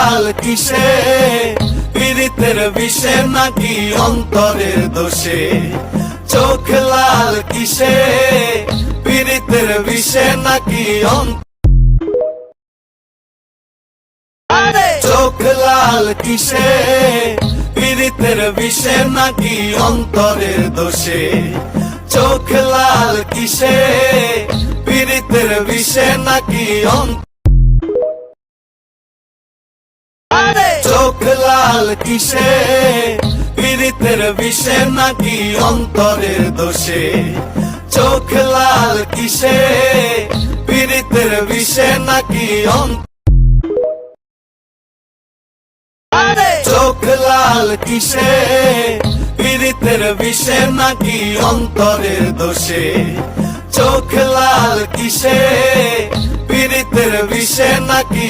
লাল কিসে, পীড়িতের বিষে নাকি অন্তরের দোষে। চোখ লাল কিসে, পীড়িতের বিষে নাকি চোখ লাল কিসে, পীড়িতের বিষে নাকি অন্তরের দোষে। চোখ লাল কিসে, পীড়িতের বিষে নাকি চোখ লাল কিসে, পীড়িতের বিষে নাকি অন্তরের দোষে। চোখ লাল কিসে, পীড়িতের বিষে নাকি চোখ লাল কিসে, পীড়িতের বিষে নাকি অন্তরের দোষে। চোখ লাল কিসে, পীড়িতের বিষে নাকি